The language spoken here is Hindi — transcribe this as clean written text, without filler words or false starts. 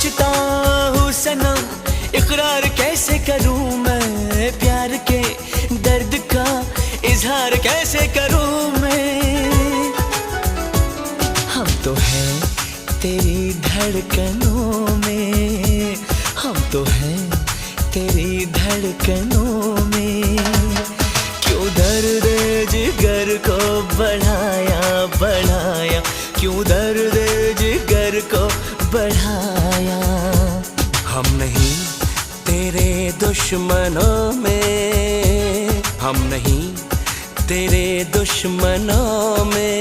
सोचता हूँ सनम, इकरार कैसे करूँ मैं, प्यार के दर्द का इजहार कैसे करूँ मैं। हम तो हैं तेरी धड़कनों में, हम तो हैं तेरी धड़कनों में। क्यों दर्द जिगर को बढ़ाया बढ़ाया, क्यों दर्द जिगर को बढ़ाया। हम नहीं तेरे दुश्मनों में, हम नहीं तेरे दुश्मनों में।